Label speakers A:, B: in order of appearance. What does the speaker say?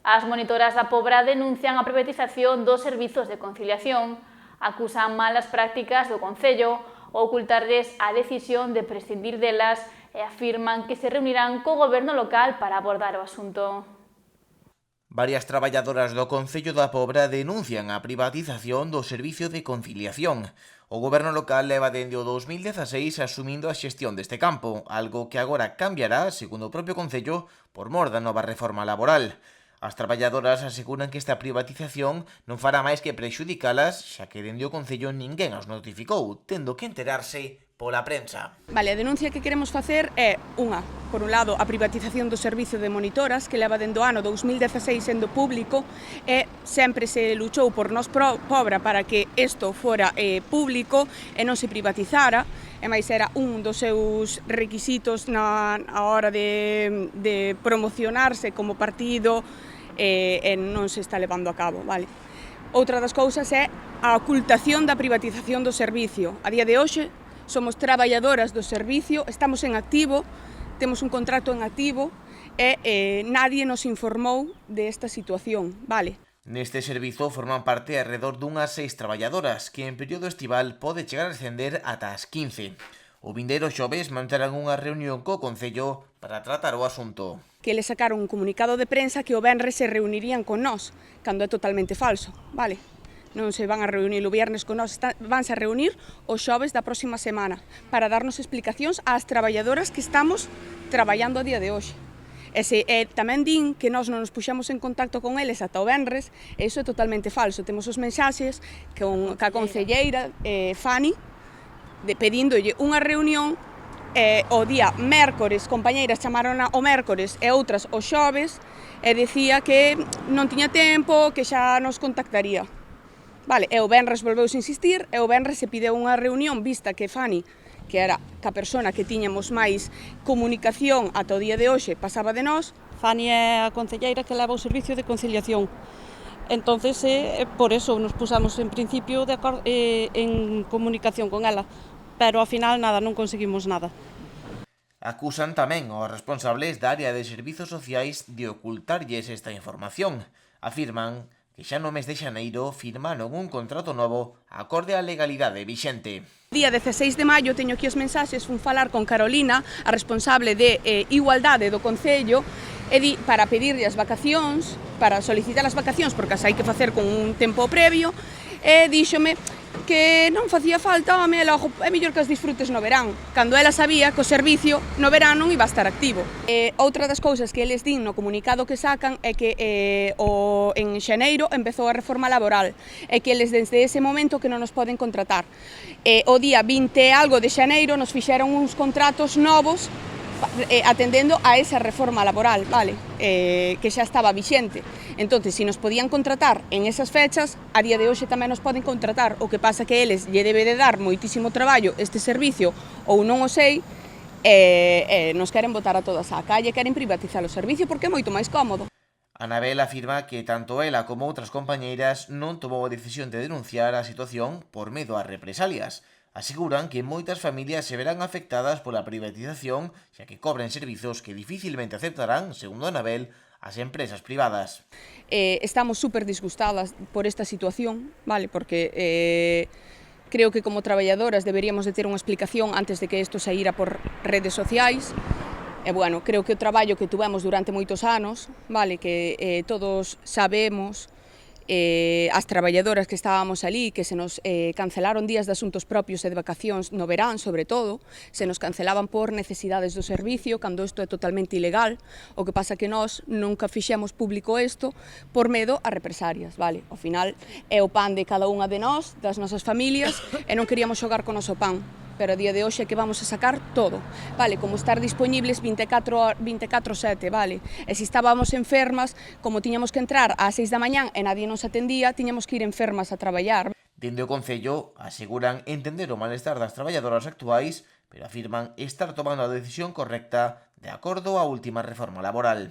A: As monitoras da Pobra denuncian a privatización dos servizos de conciliación, acusan malas prácticas do Concello ou ocultarles a decisión de prescindir delas e afirman que se reunirán co goberno local para abordar o asunto.
B: Varias traballadoras do Concello da Pobra denuncian a privatización do servicio de conciliación. O goberno local leva dende o 2016 asumindo a xestión deste campo, algo que agora cambiará, segundo o propio Concello, por mor da nova reforma laboral. As traballadoras aseguran que esta privatización non fará máis que prexudicalas, xa que dende o Concello ninguén as notificou, tendo que enterarse pola prensa.
C: Vale, a denuncia que queremos facer é unha, por un lado, a privatización do servicio de monitoras, que leva dende o ano 2016 sendo público, e sempre se luchou por nós Pobra para que isto fora público e non se privatizara, e máis era un dos seus requisitos na hora de promocionarse como partido, e non se está levando a cabo, vale? Outra das cousas é a ocultación da privatización do servicio. A día de hoxe, somos traballadoras do servicio, estamos en activo, temos un contrato en activo e nadie nos informou desta situación, vale?
B: Neste servizo forman parte alrededor dunhas 6 traballadoras, que en período estival pode chegar a ascender ata as 15. O vindeiro xoves manterán unha reunión co Concello para tratar o asunto.
C: Que eles sacaron un comunicado de prensa que o venres se reunirían con nós, cando é totalmente falso, vale? Non se van a reunir o viernes con nós, vanse a reunir os xoves da próxima semana para darnos explicacións ás traballadoras que estamos traballando a día de hoxe. E tamén din que nós non nos puxamos en contacto con eles ata o venres, e iso é totalmente falso. Temos os mensaxes ca concelleira Fani pedíndolle unha reunión o día mércores, compañeiras chamaron o mércores e outras o xoves, e dicía que non tiña tempo, que xa nos contactaría. Vale, e o venres volveuse insistir, e o venres se pideu unha reunión, vista que Fani, que era ca persona que tiñamos máis comunicación ata o día de hoxe, pasaba de nós.
D: Fani é a concelleira que leva o servicio de conciliación. Entonces, por eso nos pusamos en principio en comunicación con ela, pero ao final nada, non conseguimos nada.
B: Acusan tamén aos responsables da área de servizos sociais de ocultarlles esta información. Afirman que xa no mes de xaneiro firmaron un contrato novo acorde á legalidade vixente.
C: Día 16 de maio teño aquí os mensaxes, fun falar con Carolina, a responsable de Igualdade do Concello, para pedirlle as vacacións, para solicitar as vacacións, porque as hai que facer con un tempo previo, e díxome que non facía falta, home, logo é mellor que as disfrutes no verán, cando ela sabía que o servicio no verán non iba a estar activo. Outra das cousas que eles din no comunicado que sacan é que en xaneiro empezou a reforma laboral, e que eles desde ese momento que non nos poden contratar. O día 20 e algo de xaneiro nos fixeron uns contratos novos atendendo a esa reforma laboral, vale, que xa estaba vixente. Entón, se nos podían contratar en esas fechas, a día de hoxe tamén nos poden contratar, o que pasa que eles lle debe de dar moitísimo traballo este servicio, ou non o sei, nos queren botar a todas á calle, queren privatizar o servicio porque é moito máis cómodo.
B: Anabel afirma que tanto ela como outras compañeiras non tomou a decisión de denunciar a situación por medo ás represalias. Aseguran que moitas familias se verán afectadas pola privatización, xa que cobren servizos que dificilmente aceptarán, segundo Anabel, as empresas privadas.
C: Estamos super disgustadas por esta situación, vale, porque creo que como traballadoras deberíamos de ter unha explicación antes de que isto saíra por redes sociais. E, bueno, creo que o traballo que tuvemos durante moitos anos, vale, que todos sabemos, as traballadoras que estábamos ali, que se nos cancelaron días de asuntos propios e de vacacións no verán, sobre todo, se nos cancelaban por necesidades do servicio, cando isto é totalmente ilegal. O que pasa que nós nunca fixemos público isto por medo a represalias, vale? Ao final é o pan de cada unha de nós, das nosas familias, e non queríamos xogar con o noso pan. Pero a día de hoxe que vamos a sacar todo, vale, como estar dispoñibles 24/7, vale, e se estábamos enfermas, como tiñamos que entrar ás 6 da mañán e nadie nos atendía, tiñamos que ir enfermas a traballar.
B: Dende o Concello aseguran entender o malestar das traballadoras actuais, pero afirman estar tomando a decisión correcta de acordo á última reforma laboral.